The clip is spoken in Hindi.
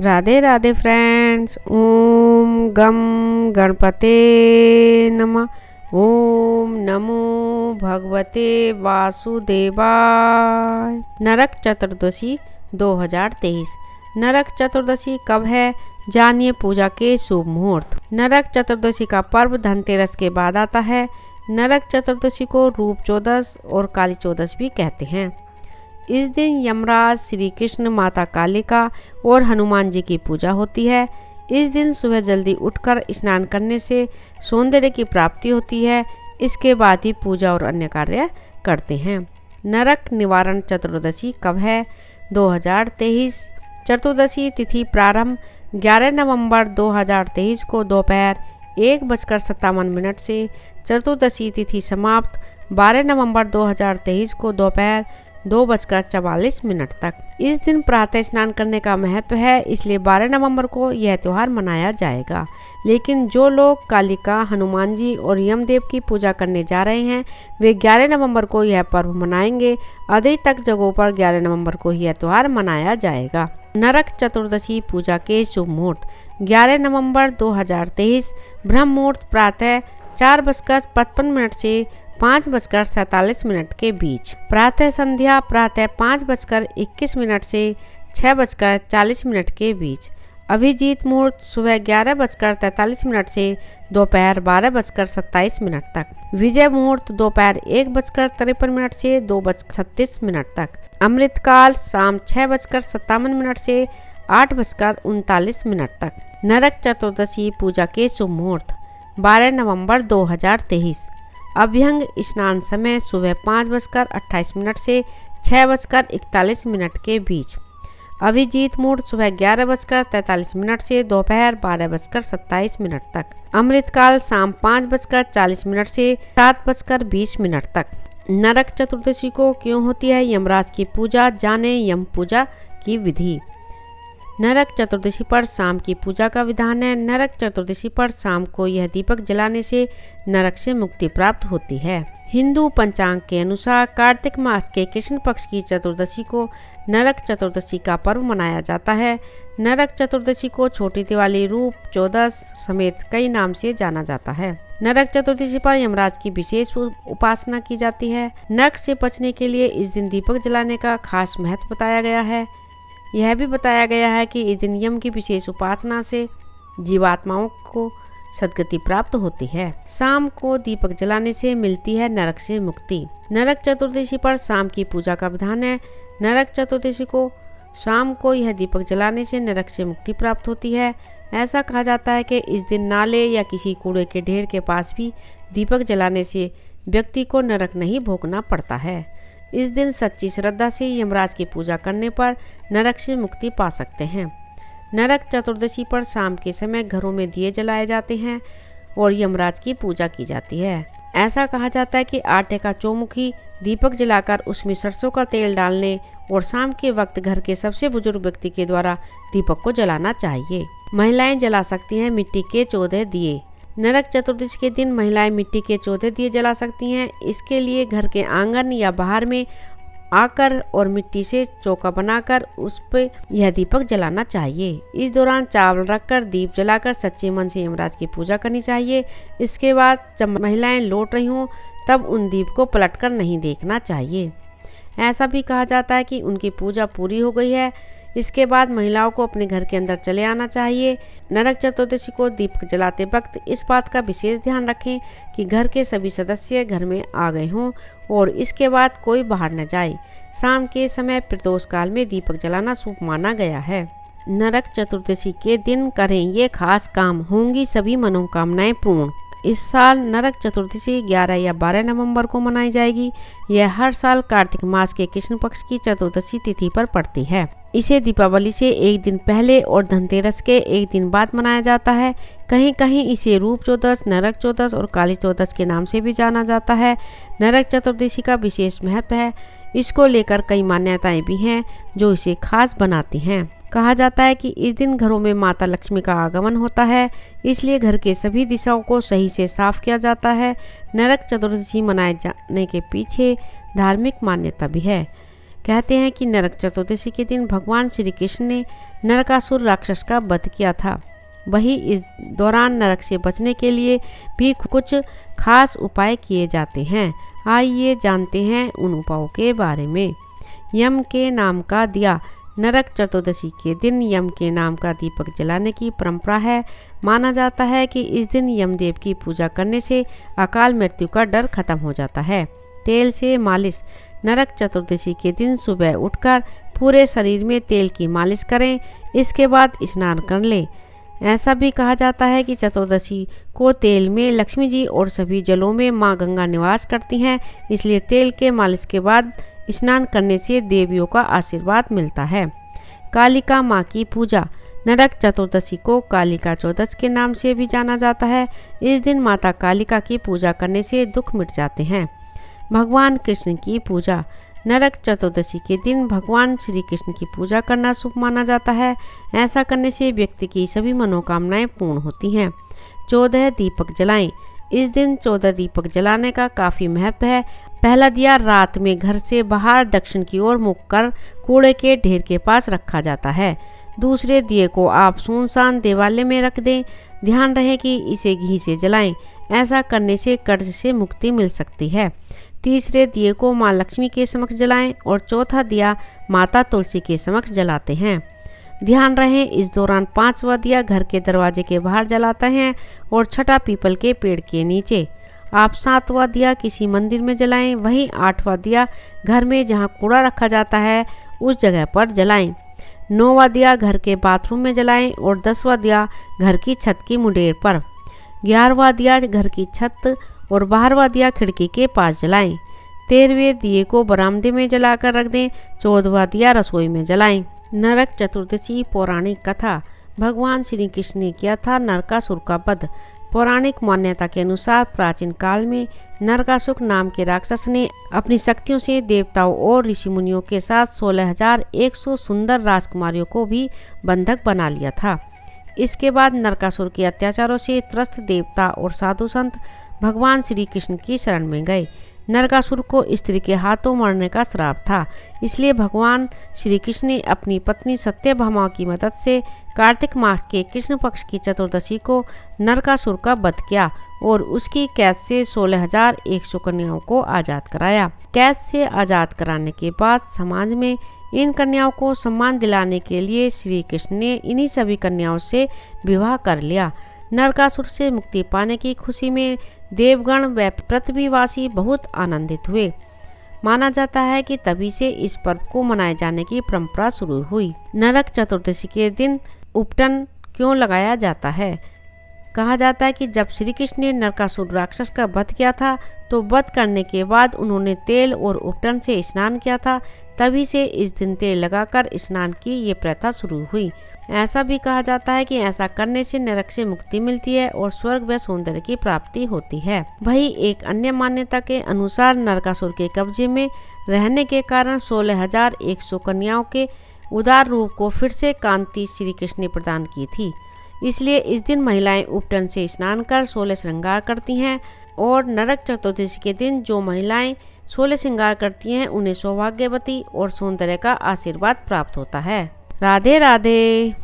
राधे राधे फ्रेंड्स। ओम गम गणपते नमः। ओम नमो भगवते वासुदेवाय। नरक चतुर्दशी 2023। नरक चतुर्दशी कब है, जानिए पूजा के शुभ मुहूर्त। नरक चतुर्दशी का पर्व धनतेरस के बाद आता है। नरक चतुर्दशी को रूप चौदस और काली चौदस भी कहते हैं। इस दिन यमराज, श्री कृष्ण, माता कालिका और हनुमान जी की पूजा होती है। इस दिन सुबह जल्दी उठकर स्नान करने से सौंदर्य की प्राप्ति होती है। इसके बाद ही पूजा और अन्य कार्य करते हैं। नरक निवारण चतुर्दशी कब है, 2023। चतुर्दशी तिथि प्रारंभ 11 नवंबर 2023 को दोपहर 1:57 से। चतुर्दशी तिथि समाप्त 12 नवंबर 2023 को दोपहर 2:44 तक। इस दिन प्रातः स्नान करने का महत्व है, इसलिए 12 नवंबर को यह त्यौहार मनाया जाएगा। लेकिन जो लोग कालिका, हनुमान जी और यमदेव की पूजा करने जा रहे हैं, वे 11 नवंबर को यह पर्व मनाएंगे। अधिकतर जगहों पर 11 नवंबर को यह त्यौहार मनाया जाएगा। नरक चतुर्दशी पूजा के शुभ मुहूर्त 11 नवंबर 2023 ब्रह्म मुहूर्त प्रातः 4:55 से 5:47 के बीच। प्रातः संध्या प्रातः 5:21 से 6:40 के बीच। अभिजीत मुहूर्त सुबह 11:43 से दोपहर 12:27 तक। विजय मुहूर्त दोपहर 1:53 से 2:36 तक। अमृतकाल शाम 6:57 से 8:39 तक। नरक चतुर्दशी पूजा के शुभ मुहूर्त 12 नवंबर 2023। अभ्यंग स्नान समय सुबह 5:28 से 6:41 के बीच। अभिजीत मुहूर्त सुबह 11:43 से दोपहर 12:27 तक। अमृतकाल शाम 5:40 से 7:20 तक। नरक चतुर्दशी को क्यों होती है यमराज की पूजा, जाने यम पूजा की विधि। नरक चतुर्दशी पर शाम की पूजा का विधान है। नरक चतुर्दशी पर शाम को यह दीपक जलाने से नरक से मुक्ति प्राप्त होती है। हिंदू पंचांग के अनुसार कार्तिक मास के कृष्ण पक्ष की चतुर्दशी को नरक चतुर्दशी का पर्व मनाया जाता है। नरक चतुर्दशी को छोटी दिवाली, रूप चौदस समेत कई नाम से जाना जाता है। नरक चतुर्दशी पर यमराज की विशेष उपासना की जाती है। नरक से बचने के लिए इस दिन दीपक जलाने का खास महत्व बताया गया है। यह भी बताया गया है कि इस दिन यम की विशेष उपासना से जीवात्माओं को सद्गति प्राप्त होती है। शाम को दीपक जलाने से मिलती है नरक से मुक्ति। नरक चतुर्दशी पर शाम की पूजा का विधान है। नरक चतुर्दशी को शाम को यह दीपक जलाने से नरक से मुक्ति प्राप्त होती है। ऐसा कहा जाता है कि इस दिन नाले या किसी कूड़े के ढेर के पास भी दीपक जलाने से व्यक्ति को नरक नहीं भोगना पड़ता है। इस दिन सच्ची श्रद्धा से यमराज की पूजा करने पर नरक से मुक्ति पा सकते हैं। नरक चतुर्दशी पर शाम के समय घरों में दिए जलाए जाते हैं और यमराज की पूजा की जाती है। ऐसा कहा जाता है कि आटे का चौमुखी दीपक जलाकर उसमें सरसों का तेल डालने और शाम के वक्त घर के सबसे बुजुर्ग व्यक्ति के द्वारा दीपक को जलाना चाहिए। महिलाएं जला सकती हैं मिट्टी के 14 दिए। नरक चतुर्दशी के दिन महिलाएं मिट्टी के 14 दिए जला सकती हैं। इसके लिए घर के आंगन या बाहर में आकर और मिट्टी से चौका बनाकर उस पर यह दीपक जलाना चाहिए। इस दौरान चावल रखकर दीप जलाकर सच्चे मन से यमराज की पूजा करनी चाहिए। इसके बाद जब महिलाएं लौट रही हों तब उन दीप को पलटकर नहीं देखना चाहिए। ऐसा भी कहा जाता है कि उनकी पूजा पूरी हो गई है। इसके बाद महिलाओं को अपने घर के अंदर चले आना चाहिए। नरक चतुर्दशी को दीपक जलाते वक्त इस बात का विशेष ध्यान रखें कि घर के सभी सदस्य घर में आ गए हों और इसके बाद कोई बाहर न जाए। शाम के समय प्रदोष काल में दीपक जलाना शुभ माना गया है। नरक चतुर्दशी के दिन करें ये खास काम, होंगी सभी मनोकामनाएं पूर्ण। इस साल नरक चतुर्दशी 11 या 12 नवंबर को मनाई जाएगी। यह हर साल कार्तिक मास के कृष्ण पक्ष की चतुर्दशी तिथि पर पड़ती है। इसे दीपावली से एक दिन पहले और धनतेरस के एक दिन बाद मनाया जाता है। कहीं कहीं इसे रूप चौदस, नरक चौदस और काली चौदस के नाम से भी जाना जाता है। नरक चतुर्दशी का विशेष महत्व है। इसको लेकर कई मान्यताएं भी हैं जो इसे खास बनाती हैं। कहा जाता है कि इस दिन घरों में माता लक्ष्मी का आगमन होता है, इसलिए घर के सभी दिशाओं को सही से साफ किया जाता है। नरक चतुर्दशी मनाए जाने के पीछे धार्मिक मान्यता भी है। कहते हैं कि नरक चतुर्दशी के दिन भगवान श्री कृष्ण ने नरकासुर राक्षस का वध किया था। वही इस दौरान नरक से बचने के लिए भी कुछ खास उपाय किए जाते हैं। आइए जानते हैं उन उपायों के बारे में। यम के नाम का दिया। नरक चतुर्दशी के दिन यम के नाम का दीपक जलाने की परंपरा है। माना जाता है कि इस दिन यमदेव की पूजा करने से अकाल मृत्यु का डर खत्म हो जाता है। तेल से मालिश। नरक चतुर्दशी के दिन सुबह उठकर पूरे शरीर में तेल की मालिश करें, इसके बाद स्नान कर लें। ऐसा भी कहा जाता है कि चतुर्दशी को तेल में लक्ष्मी जी और सभी जलों में माँ गंगा निवास करती हैं, इसलिए तेल के मालिश के बाद स्नान करने से देवियों का आशीर्वाद मिलता है। कालिका माँ की पूजा। नरक चतुर्दशी को कालिका चौदस के नाम से भी जाना जाता है। इस दिन माता कालिका की पूजा करने से दुख मिट जाते हैं। भगवान कृष्ण की पूजा। नरक चतुर्दशी के दिन भगवान श्री कृष्ण की पूजा करना शुभ माना जाता है। ऐसा करने से व्यक्ति की सभी मनोकामनाएं पूर्ण होती हैं। 14 दीपक जलाएं। इस दिन 14 दीपक जलाने का काफ़ी महत्व है। पहला दिया रात में घर से बाहर दक्षिण की ओर मुख कर कूड़े के ढेर के पास रखा जाता है। दूसरे दिए को आप सुनसान देवालय में रख दें। ध्यान रहे कि इसे घी से जलाएं। ऐसा करने से कर्ज से मुक्ति मिल सकती है। तीसरे दिए को माँ लक्ष्मी के समक्ष जलाएं और चौथा दिया माता तुलसी के समक्ष जलाते हैं। ध्यान रहे इस दौरान 5वां दिया घर के दरवाजे के बाहर जलाते हैं और छठा पीपल के पेड़ के नीचे। आप 7वां दिया किसी मंदिर में जलाएं, वहीं 8वां दिया घर में जहां कूड़ा रखा जाता है उस जगह पर जलाएं। 9वां दिया घर के बाथरूम में जलाएं और 10वां दिया घर की छत की मुंडेर पर। 11वां दिया घर की छत और 12वां दिया खिड़की के पास जलाएं। 13वें दिए को बरामदे में जलाकर रख दें। 14वां दिया रसोई में जलाएं। नरक चतुर्दशी पौराणिक कथा। भगवान श्री कृष्ण ने किया था नरकासुर का वध। पौराणिक मान्यता के अनुसार प्राचीन काल में नरकासुर नाम के राक्षस ने अपनी शक्तियों से देवताओं और ऋषि मुनियों के साथ 16,100 सुंदर राजकुमारियों को भी बंधक बना लिया था। इसके बाद नरकासुर के अत्याचारों से त्रस्त देवता और साधु संत भगवान श्री कृष्ण की शरण में गए। नरकासुर को स्त्री के हाथों मरने का श्राप था, इसलिए भगवान श्री कृष्ण ने अपनी पत्नी सत्यभामा की मदद से कार्तिक मास के कृष्ण पक्ष की चतुर्दशी को नरकासुर का वध किया और उसकी कैद से 16,100 कन्याओं को आज़ाद कराया। कैद से आज़ाद कराने के बाद समाज में इन कन्याओं को सम्मान दिलाने के लिए श्री कृष्ण ने इन्हीं सभी कन्याओं से विवाह कर लिया। नरकासुर से मुक्ति पाने की खुशी में देवगण व पृथ्वीवासी बहुत आनंदित हुए। माना जाता है कि तभी से इस पर्व को मनाए जाने की परंपरा शुरू हुई। नरक चतुर्दशी के दिन उपटन क्यों लगाया जाता है? कहा जाता है कि जब श्री कृष्ण ने नरकासुर राक्षस का वध किया था तो वध करने के बाद उन्होंने तेल और उपटन से स्नान किया था। तभी से इस दिन तेल लगाकर स्नान की ये प्रथा शुरू हुई। ऐसा भी कहा जाता है कि ऐसा करने से नरक से मुक्ति मिलती है और स्वर्ग व सौंदर्य की प्राप्ति होती है। वही एक अन्य मान्यता के अनुसार नरकासुर के कब्जे में रहने के कारण 16,100 कन्याओं के उदार रूप को फिर से कांति श्री कृष्ण ने प्रदान की थी। इसलिए इस दिन महिलाएं उपटन से स्नान कर 16 श्रृंगार करती हैं और नरक चतुर्दशी के दिन जो महिलाएं 16 श्रृंगार करती हैं उन्हें सौभाग्यवती और सौंदर्य का आशीर्वाद प्राप्त होता है। राधे राधे।